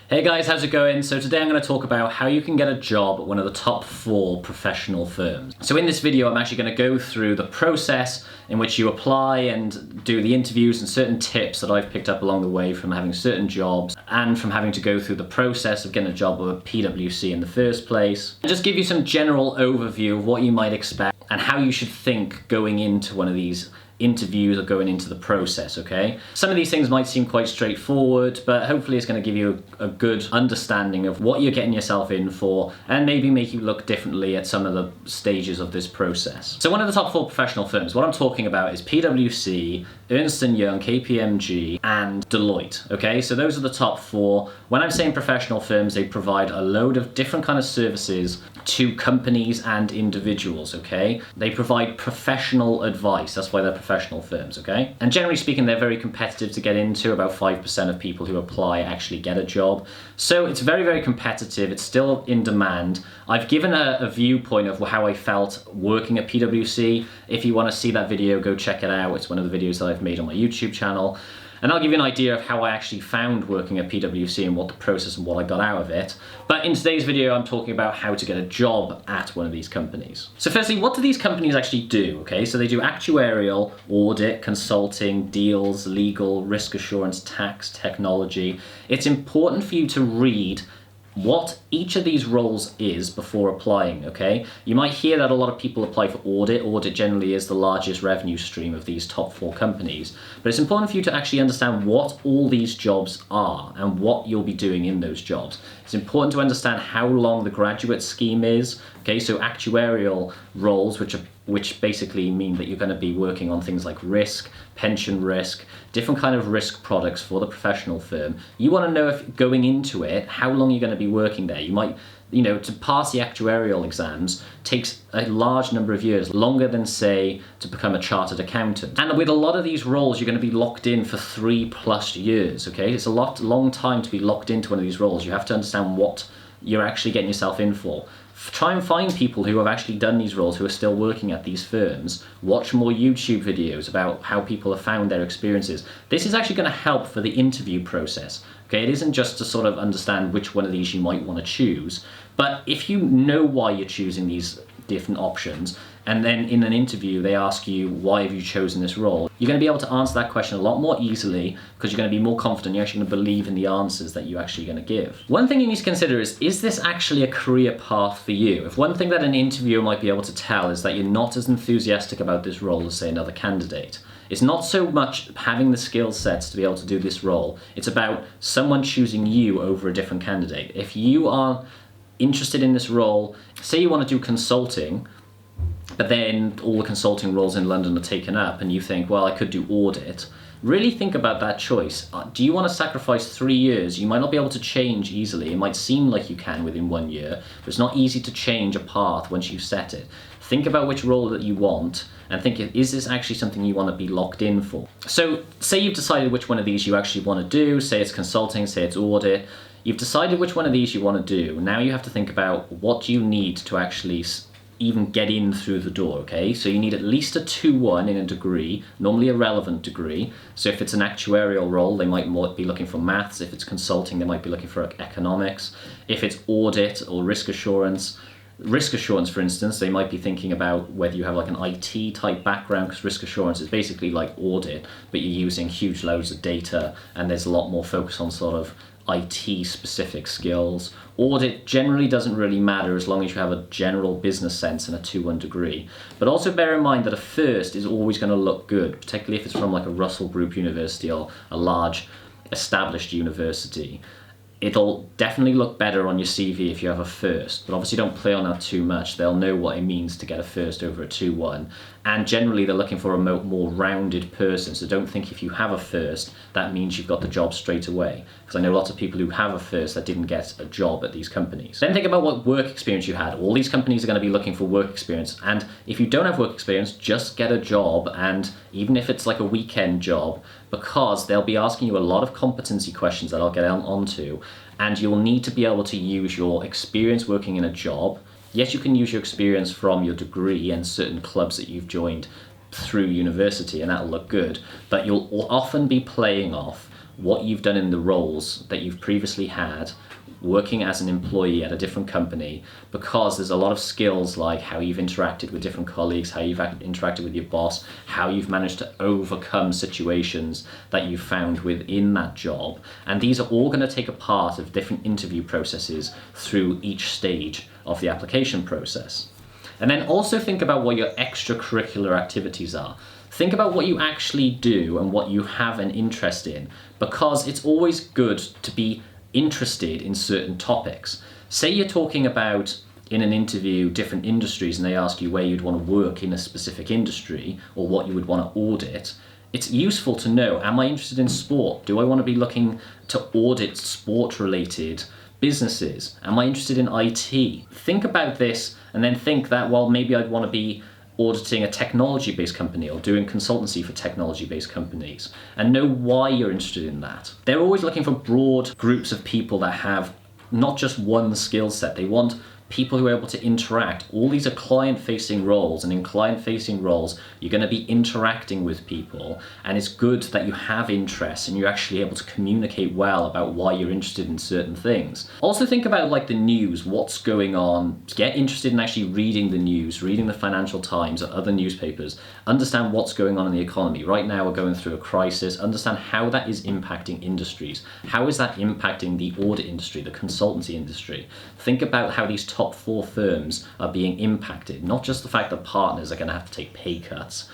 Hey guys, how's it going? So today I'm going to talk about how you can get a job at one of the top 4 professional firms. So in this video I'm actually going to go through the process in which you apply and do the interviews and certain tips that I've picked up along the way from having certain jobs and from having to go through the process of getting a job with PwC in the first place. And just give you some general overview of what you might expect and how you should think going into one of these interviews or going into the process, okay? Some of these things might seem quite straightforward, but hopefully it's going to give you a good understanding of what you're getting yourself in for and maybe make you look differently at some of the stages of this process. So one of the top 4 professional firms, what I'm talking about is PwC, Ernst & Young, KPMG, and Deloitte, okay? So those are the top 4. When I'm saying professional firms, they provide a load of different kind of services to companies and individuals, okay? They provide professional advice, that's why they're professional firms, okay? And generally speaking, they're very competitive to get into. About 5% of people who apply actually get a job. So it's very, very competitive. It's still in demand. I've given a viewpoint of how I felt working at PwC. If you want to see that video, go check it out. It's one of the videos that I've made on my YouTube channel. And I'll give you an idea of how I actually found working at PwC and what the process and what I got out of it. But in today's video, I'm talking about how to get a job at one of these companies. So firstly, what do these companies actually do? Okay, so they do actuarial, audit, consulting, deals, legal, risk assurance, tax, technology. It's important for you to read what each of these roles is before applying, okay? You might hear that a lot of people apply for audit. Audit generally is the largest revenue stream of these top 4 companies. But it's important for you to actually understand what all these jobs are and what you'll be doing in those jobs. It's important to understand how long the graduate scheme is, okay? So actuarial roles, which basically mean that you're going to be working on things like risk, pension risk, different kind of risk products for the professional firm. You want to know, if going into it, how long you're going to be working there. You might, to pass the actuarial exams takes a large number of years, longer than, say, to become a chartered accountant. And with a lot of these roles, you're going to be locked in for 3+ years, okay? It's a long time to be locked into one of these roles. You have to understand what you're actually getting yourself in for. Try and find people who have actually done these roles, who are still working at these firms. Watch more YouTube videos about how people have found their experiences. This is actually going to help for the interview process. Okay, it isn't just to sort of understand which one of these you might want to choose, but if you know why you're choosing these different options, and then in an interview they ask you, why have you chosen this role? You're going to be able to answer that question a lot more easily because you're going to be more confident. You're actually going to believe in the answers that you're actually going to give. One thing you need to consider is this actually a career path for you? If one thing that an interviewer might be able to tell is that you're not as enthusiastic about this role as, say, another candidate. It's not so much having the skill sets to be able to do this role. It's about someone choosing you over a different candidate. If you are interested in this role, say you want to do consulting, but then all the consulting roles in London are taken up and you think, well, I could do audit. Really think about that choice. Do you want to sacrifice 3 years? You might not be able to change easily. It might seem like you can within 1 year, but it's not easy to change a path once you've set it. Think about which role that you want and think, is this actually something you want to be locked in for? So say you've decided which one of these you actually want to do. Say it's consulting, say it's audit. You've decided which one of these you want to do. Now you have to think about, what do you need to actually even get in through the door, okay? So you need at least a 2-1 in a degree, normally a relevant degree. So if it's an actuarial role, they might be looking for maths. If it's consulting, they might be looking for economics. If it's audit or risk assurance, for instance, they might be thinking about whether you have like an IT type background, because risk assurance is basically like audit, but you're using huge loads of data and there's a lot more focus on sort of IT specific skills. Audit generally doesn't really matter as long as you have a general business sense and a 2-1 degree. But also bear in mind that a first is always going to look good, particularly if it's from like a Russell Group university or a large established university. It'll definitely look better on your CV if you have a first, but obviously don't play on that too much. They'll know what it means to get a first over a 2-1. And generally they're looking for a more rounded person, so don't think if you have a first, that means you've got the job straight away. Because I know lots of people who have a first that didn't get a job at these companies. Then think about what work experience you had. All these companies are going to be looking for work experience, and if you don't have work experience, just get a job, and even if it's like a weekend job, because they'll be asking you a lot of competency questions that I'll get onto, and you'll need to be able to use your experience working in a job. Yes, you can use your experience from your degree and certain clubs that you've joined through university, and that'll look good, but you'll often be playing off what you've done in the roles that you've previously had working as an employee at a different company, because there's a lot of skills like how you've interacted with different colleagues, how you've interacted with your boss, how you've managed to overcome situations that you've found within that job. And these are all going to take a part of different interview processes through each stage of the application process. And then also think about what your extracurricular activities are. Think about what you actually do and what you have an interest in, because it's always good to be interested in certain topics. Say you're talking about, in an interview, different industries, and they ask you where you'd want to work in a specific industry or what you would want to audit. It's useful to know, am I interested in sport? Do I want to be looking to audit sport-related businesses? Am I interested in IT? Think about this and then think that, well, maybe I'd want to be auditing a technology-based company or doing consultancy for technology-based companies, and know why you're interested in that. They're always looking for broad groups of people that have not just one skill set. They want people who are able to interact. All these are client-facing roles, and in client-facing roles, you're going to be interacting with people, and it's good that you have interests and you're actually able to communicate well about why you're interested in certain things. Also think about like the news, what's going on. Get interested in actually reading the news, reading the Financial Times or other newspapers. Understand what's going on in the economy. Right now we're going through a crisis. Understand how that is impacting industries. How is that impacting the audit industry, the consultancy industry? Think about how these top 4 firms are being impacted, not just the fact that partners are going to have to take pay cuts,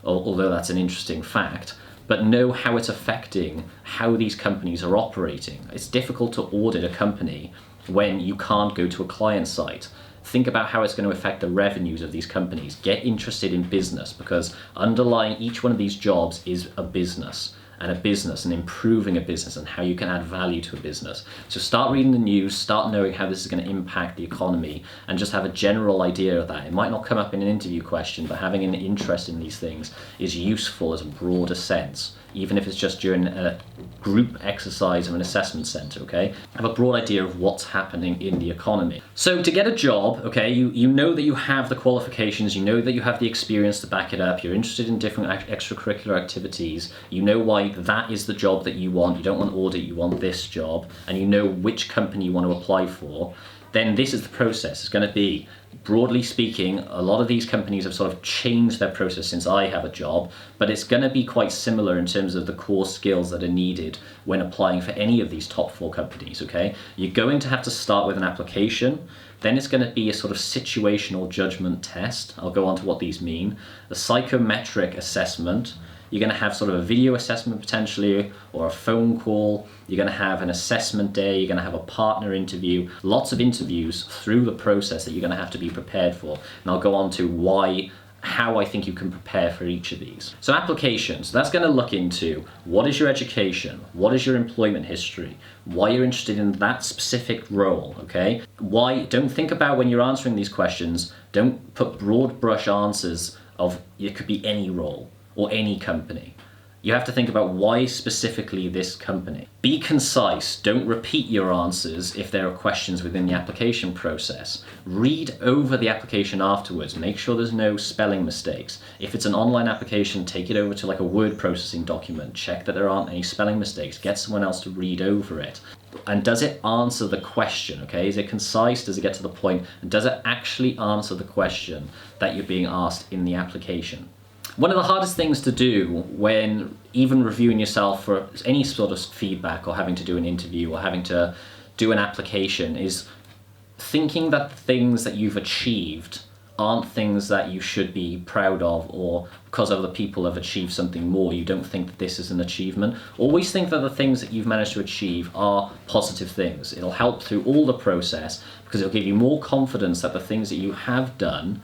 although that's an interesting fact, but know how it's affecting how these companies are operating. It's difficult to audit a company when you can't go to a client site. Think about how it's going to affect the revenues of these companies. Get interested in business, because underlying each one of these jobs is a business and improving a business and how you can add value to a business. So start reading the news, start knowing how this is going to impact the economy, and just have a general idea of that. It might not come up in an interview question, but having an interest in these things is useful as a broader sense, even if it's just during a group exercise of an assessment center, okay? Have a broad idea of what's happening in the economy. So to get a job, okay, you know that you have the qualifications, you know that you have the experience to back it up, you're interested in different extracurricular activities, you know why that is the job that you want, you don't want audit, you want this job, and you know which company you want to apply for, then this is the process. It's going to be, broadly speaking, a lot of these companies have sort of changed their process since I have a job, but it's going to be quite similar in terms of the core skills that are needed when applying for any of these top 4 companies, okay? You're going to have to start with an application, then it's going to be a sort of situational judgment test. I'll go on to what these mean. A psychometric assessment. You're going to have sort of a video assessment potentially, or a phone call. You're going to have an assessment day. You're going to have a partner interview. Lots of interviews through the process that you're going to have to be prepared for. And I'll go on to how I think you can prepare for each of these. So applications, that's going to look into what is your education, what is your employment history, why you're interested in that specific role, okay? Why, don't think about when you're answering these questions, don't put broad brush answers of it could be any role or any company. You have to think about why specifically this company. Be concise. Don't repeat your answers if there are questions within the application process. Read over the application afterwards. Make sure there's no spelling mistakes. If it's an online application, take it over to like a word processing document. Check that there aren't any spelling mistakes. Get someone else to read over it. And does it answer the question, okay? Is it concise? Does it get to the point? And does it actually answer the question that you're being asked in the application? One of the hardest things to do when even reviewing yourself for any sort of feedback or having to do an interview or having to do an application is thinking that the things that you've achieved aren't things that you should be proud of, or because other people have achieved something more, you don't think that this is an achievement. Always think that the things that you've managed to achieve are positive things. It'll help through all the process because it'll give you more confidence that the things that you have done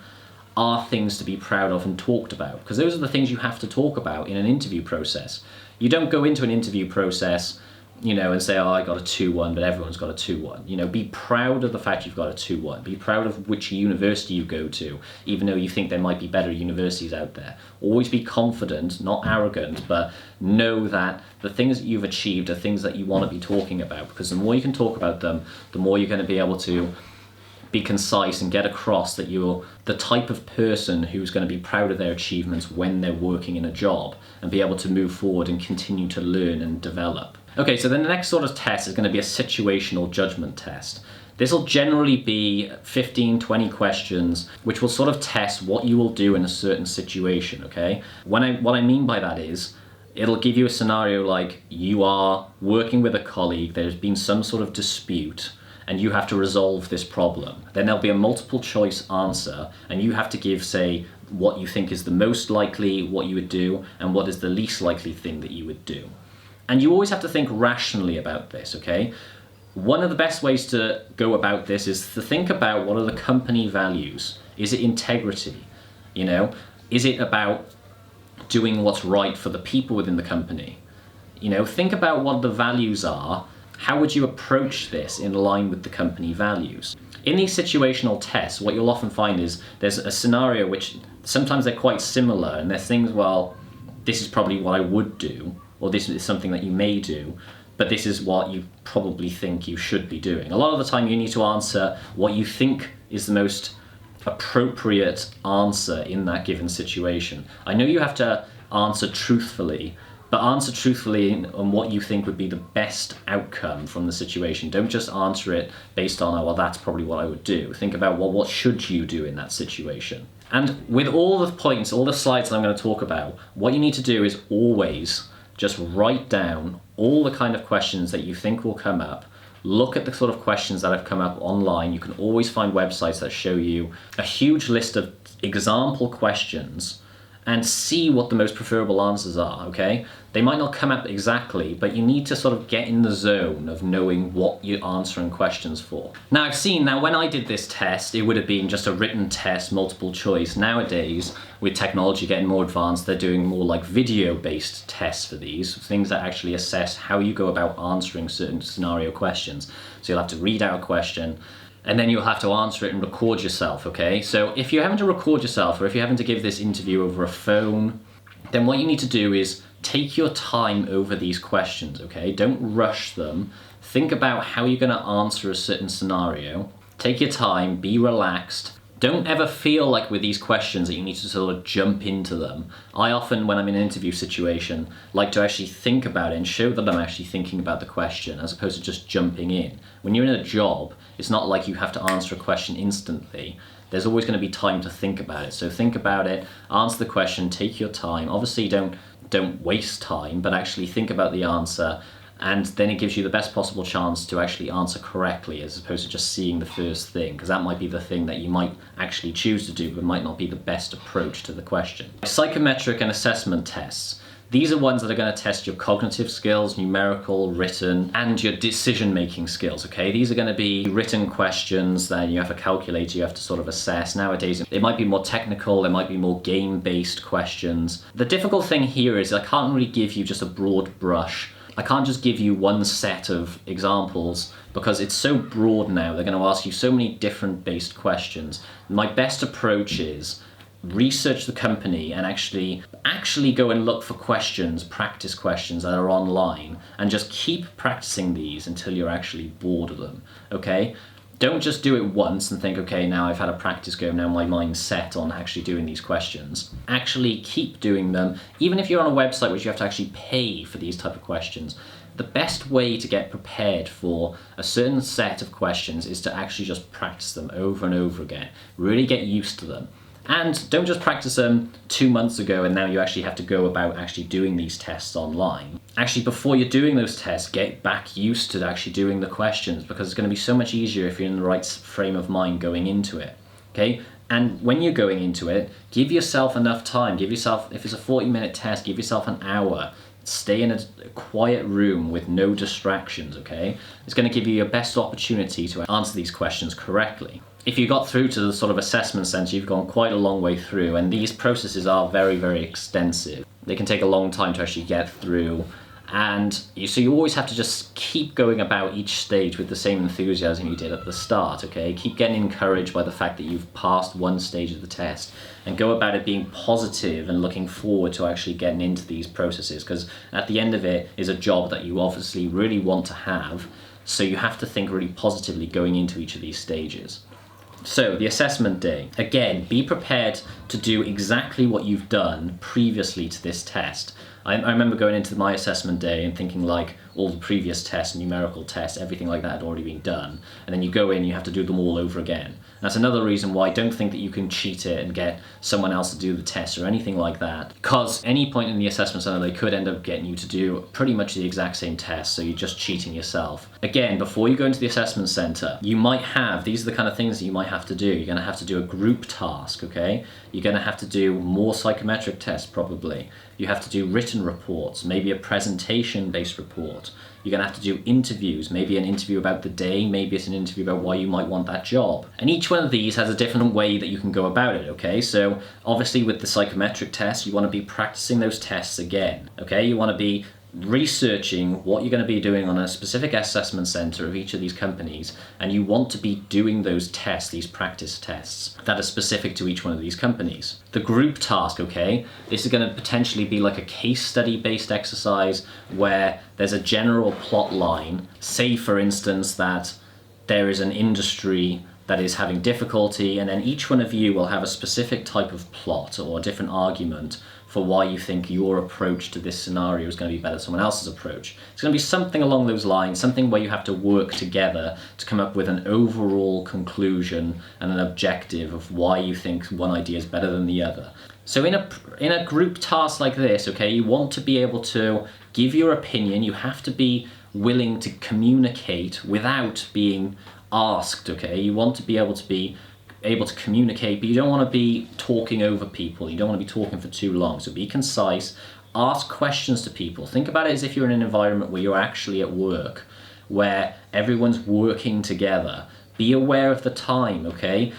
are things to be proud of and talked about, because those are the things you have to talk about in an interview process. You don't go into an interview process, and say, oh, I got a 2-1, but everyone's got a 2-1. Be proud of the fact you've got a 2-1. Be proud of which university you go to, even though you think there might be better universities out there. Always be confident, not arrogant, but know that the things that you've achieved are things that you want to be talking about, because the more you can talk about them, the more you're going to be able to be concise and get across that you're the type of person who's going to be proud of their achievements when they're working in a job and be able to move forward and continue to learn and develop. Okay, so then the next sort of test is going to be a situational judgment test. This will generally be 15, 20 questions, which will sort of test what you will do in a certain situation, okay? What I mean by that is, it'll give you a scenario like you are working with a colleague, there's been some sort of dispute, and you have to resolve this problem. Then there'll be a multiple choice answer, and you have to give, say, what you think is the most likely, what you would do, and what is the least likely thing that you would do. And you always have to think rationally about this, okay? One of the best ways to go about this is to think about what are the company values. Is it integrity? You know, is it about doing what's right for the people within the company? You know, think about what the values are. How would you approach this in line with the company values? In these situational tests, what you'll often find is there's a scenario which sometimes they're quite similar, and there's things, well, this is probably what I would do, or this is something that you may do, but this is what you probably think you should be doing. A lot of the time you need to answer what you think is the most appropriate answer in that given situation. I know you have to answer truthfully, but answer truthfully on what you think would be the best outcome from the situation. Don't just answer it based on, oh, well, that's probably what I would do. Think about, well, what should you do in that situation? And with all the points, all the slides that I'm going to talk about, what you need to do is always just write down all the kind of questions that you think will come up. Look at the sort of questions that have come up online. You can always find websites that show you a huge list of example questions and see what the most preferable answers are, okay? They might not come up exactly, but you need to sort of get in the zone of knowing what you're answering questions for. Now when I did this test, it would have been just a written test, multiple choice. Nowadays, with technology getting more advanced, they're doing more like video-based tests for these, things that actually assess how you go about answering certain scenario questions. So you'll have to read out a question, and then you'll have to answer it and record yourself, okay? So if you're having to record yourself, or if you're having to give this interview over a phone, then what you need to do is take your time over these questions, okay? Don't rush them. Think about how you're gonna answer a certain scenario. Take your time, be relaxed. Don't ever feel like with these questions that you need to sort of jump into them. I often, when I'm in an interview situation, like to actually think about it and show that I'm actually thinking about the question as opposed to just jumping in. When you're in a job, it's not like you have to answer a question instantly. There's always going to be time to think about it. So think about it, answer the question, take your time. Obviously don't waste time, but actually think about the answer, and then it gives you the best possible chance to actually answer correctly as opposed to just seeing the first thing, because that might be the thing that you might actually choose to do but might not be the best approach to the question. Psychometric and assessment tests. These are ones that are going to test your cognitive skills, numerical, written, and your decision-making skills, okay? These are going to be written questions, then you have a calculator you have to sort of assess. Nowadays, they might be more technical, they might be more game-based questions. The difficult thing here is I can't really give you just a broad brush. I can't just give you one set of examples because it's so broad now. They're going to ask you so many different based questions. My best approach is research the company and actually go and look for questions, practice questions that are online, and just keep practicing these until you're actually bored of them, okay? Don't just do it once and think, okay, now I've had a practice go, now my mind's set on actually doing these questions. Actually keep doing them, even if you're on a website which you have to actually pay for these type of questions. The best way to get prepared for a certain set of questions is to actually just practice them over and over again. Really get used to them. And don't just practice them 2 months ago and now you actually have to go about actually doing these tests online. Actually, before you're doing those tests, get back used to actually doing the questions, because it's going to be so much easier if you're in the right frame of mind going into it, okay? And when you're going into it, give yourself enough time. Give yourself, if it's a 40-minute test, give yourself an hour. Stay in a quiet room with no distractions, okay? It's going to give you your best opportunity to answer these questions correctly. If you got through to the sort of assessment centre, you've gone quite a long way through, and these processes are very, very extensive. They can take a long time to actually get through, and so you always have to just keep going about each stage with the same enthusiasm you did at the start, okay? Keep getting encouraged by the fact that you've passed one stage of the test, and go about it being positive and looking forward to actually getting into these processes, because at the end of it is a job that you obviously really want to have, so you have to think really positively going into each of these stages. So the assessment day, again, be prepared to do exactly what you've done previously to this test. I remember going into my assessment day and thinking like all the previous tests, numerical tests, everything like that had already been done. And then you go in, you have to do them all over again. That's another reason why I don't think that you can cheat it and get someone else to do the test or anything like that. Because any point in the assessment center, they could end up getting you to do pretty much the exact same test, so you're just cheating yourself. Again, before you go into the assessment center, you might have, these are the kind of things that you might have to do. You're gonna have to do a group task, okay? You're gonna have to do more psychometric tests probably. You have to do written reports, maybe a presentation-based report. You're going to have to do interviews, maybe an interview about the day, maybe it's an interview about why you might want that job. And each one of these has a different way that you can go about it, okay? So obviously with the psychometric test, you want to be practicing those tests again, okay? You want to be researching what you're going to be doing on a specific assessment center of each of these companies, and you want to be doing those tests, these practice tests that are specific to each one of these companies. The group task, okay, this is going to potentially be like a case study based exercise where there's a general plot line. Say for instance that there is an industry that is having difficulty, and then each one of you will have a specific type of plot or a different argument for why you think your approach to this scenario is going to be better than someone else's approach. It's going to be something along those lines, something where you have to work together to come up with an overall conclusion and an objective of why you think one idea is better than the other. So in a group task like this, okay, you want to be able to give your opinion. You have to be willing to communicate without being asked, okay? You want to be able to communicate, but you don't want to be talking over people. You don't want to be talking for too long. So be concise, ask questions to people. Think about it as if you're in an environment where you're actually at work, where everyone's working together. Be aware of the time, okay?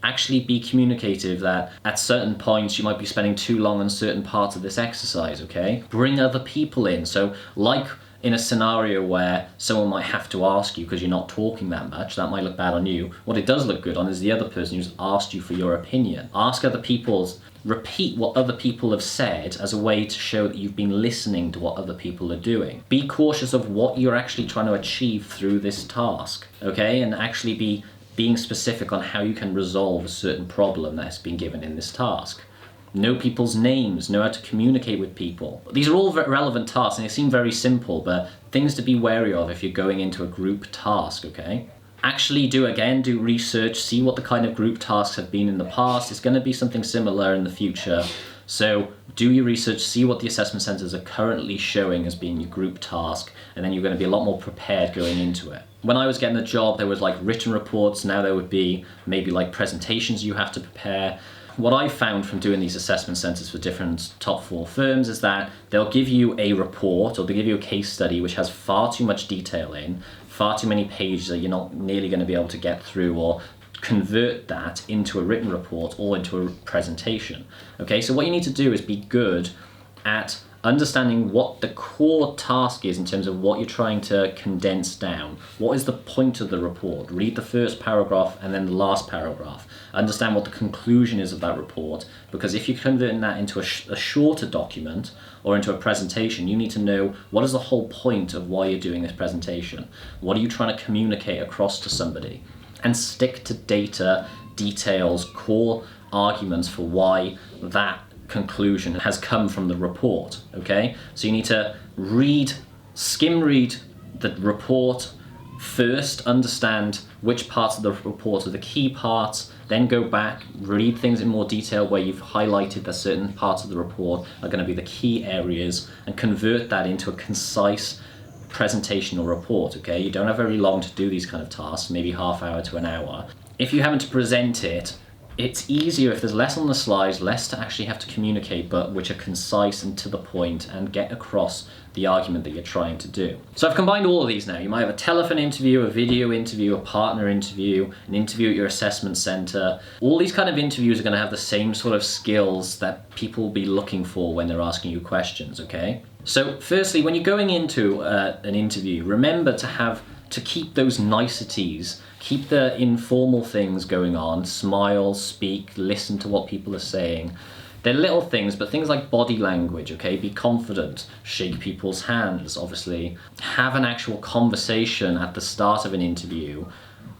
Actually be communicative that at certain points you might be spending too long on certain parts of this exercise, okay? Bring other people in. So like in a scenario where someone might have to ask you because you're not talking that much, that might look bad on you. What it does look good on is the other person who's asked you for your opinion. Ask other people's, repeat what other people have said as a way to show that you've been listening to what other people are doing. Be cautious of what you're actually trying to achieve through this task, okay? And actually being specific on how you can resolve a certain problem that's been given in this task. Know people's names, know how to communicate with people. These are all relevant tasks and they seem very simple, but things to be wary of if you're going into a group task, okay? Actually do research, see what the kind of group tasks have been in the past. It's going to be something similar in the future. So do your research, see what the assessment centers are currently showing as being your group task, and then you're going to be a lot more prepared going into it. When I was getting the job, there was like written reports. Now there would be maybe like presentations you have to prepare. What I found from doing these assessment centers for different top 4 firms is that they'll give you a report or they'll give you a case study which has far too much detail in, far too many pages that you're not nearly going to be able to get through, or convert that into a written report or into a presentation. Okay, so what you need to do is be good at understanding what the core task is in terms of what you're trying to condense down. What is the point of the report? Read the first paragraph and then the last paragraph. Understand what the conclusion is of that report, because if you're converting that into a shorter document or into a presentation, you need to know what is the whole point of why you're doing this presentation. What are you trying to communicate across to somebody? And stick to data, details, core arguments for why that conclusion has come from the report, okay? So you need to skim read the report first, understand which parts of the report are the key parts, then go back, read things in more detail where you've highlighted that certain parts of the report are going to be the key areas, and convert that into a concise presentation or report, okay? You don't have very long to do these kind of tasks, maybe half hour to an hour. If you haven't to present it, it's easier if there's less on the slides, less to actually have to communicate, but which are concise and to the point and get across the argument that you're trying to do. So I've combined all of these now. You might have a telephone interview, a video interview, a partner interview, an interview at your assessment center. All these kind of interviews are going to have the same sort of skills that people will be looking for when they're asking you questions, okay? So firstly, when you're going into an interview, remember to keep those niceties, keep the informal things going on, smile, speak, listen to what people are saying. They're little things, but things like body language, okay? Be confident, shake people's hands, obviously. Have an actual conversation at the start of an interview.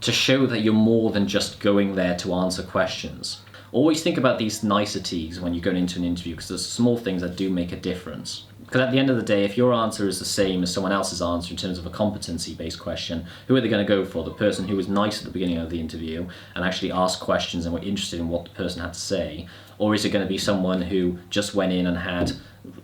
to show that you're more than just going there to answer questions. Always think about these niceties when you're going into an interview, because there's small things that do make a difference. Because at the end of the day, if your answer is the same as someone else's answer in terms of a competency-based question, who are they going to go for? The person who was nice at the beginning of the interview and actually asked questions and were interested in what the person had to say? Or is it going to be someone who just went in and had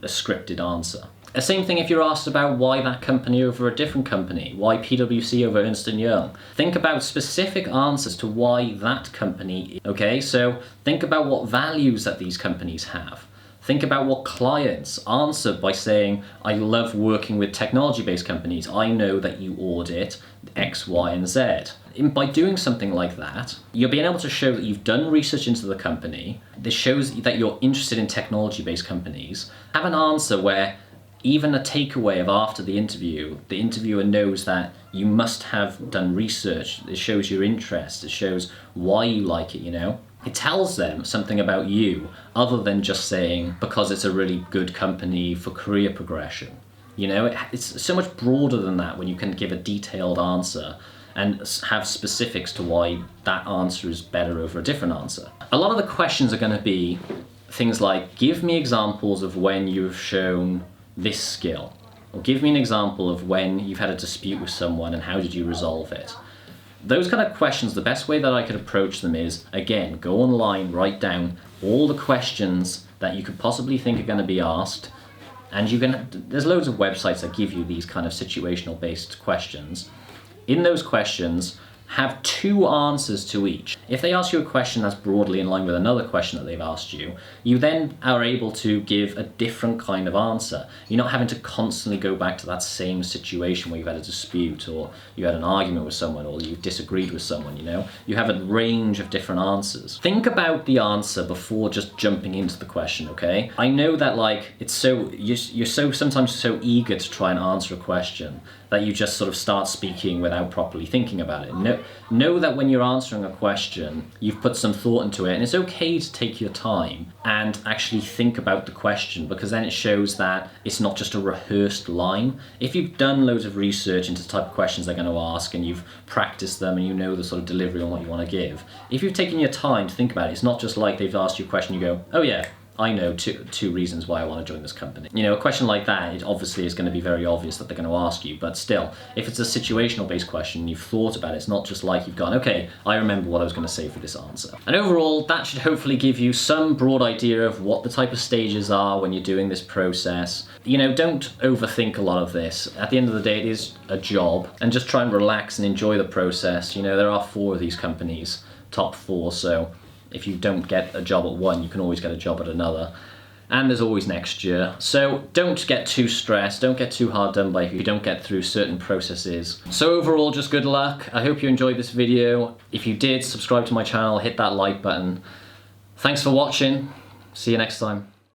a scripted answer? The same thing if you're asked about why that company over a different company, why PwC over Ernst & Young. Think about specific answers to why that company, okay? So think about what values that these companies have. Think about what clients answer by saying, I love working with technology-based companies. I know that you audit X, Y, and Z. By doing something like that, you're being able to show that you've done research into the company. This shows that you're interested in technology-based companies. Have an answer where even a takeaway of after the interviewer knows that you must have done research. It shows your interest. It shows why you like it, you know? It tells them something about you other than just saying because it's a really good company for career progression. You know, it's so much broader than that when you can give a detailed answer and have specifics to why that answer is better over a different answer. A lot of the questions are going to be things like, give me examples of when you've shown this skill, or give me an example of when you've had a dispute with someone and how did you resolve it. Those kind of questions, the best way that I could approach them is, again, go online, write down all the questions that you could possibly think are going to be asked, and there's loads of websites that give you these kind of situational based questions. In those questions, have 2 answers to each. If they ask you a question that's broadly in line with another question that they've asked you, you then are able to give a different kind of answer. You're not having to constantly go back to that same situation where you've had a dispute, or you had an argument with someone, or you disagreed with someone, you know? You have a range of different answers. Think about the answer before just jumping into the question, okay? I know that you're sometimes so eager to try and answer a question that you just sort of start speaking without properly thinking about it. Know that when you're answering a question, you've put some thought into it, and it's okay to take your time and actually think about the question, because then it shows that it's not just a rehearsed line. If you've done loads of research into the type of questions they're going to ask, and you've practiced them, and you know the sort of delivery on what you want to give, if you've taken your time to think about it, it's not just like they've asked you a question, you go, oh yeah, I know two reasons why I want to join this company. You know, a question like that, it obviously is going to be very obvious that they're going to ask you, but still, if it's a situational based question, you've thought about it, it's not just like you've gone, okay, I remember what I was going to say for this answer. And overall, that should hopefully give you some broad idea of what the type of stages are when you're doing this process. You know, don't overthink a lot of this. At the end of the day, it is a job, and just try and relax and enjoy the process. You know, there are 4 of these companies, top 4, so if you don't get a job at one, you can always get a job at another. And there's always next year. So don't get too stressed, don't get too hard done by if you don't get through certain processes. So overall, just good luck. I hope you enjoyed this video. If you did, subscribe to my channel, hit that like button. Thanks for watching. See you next time.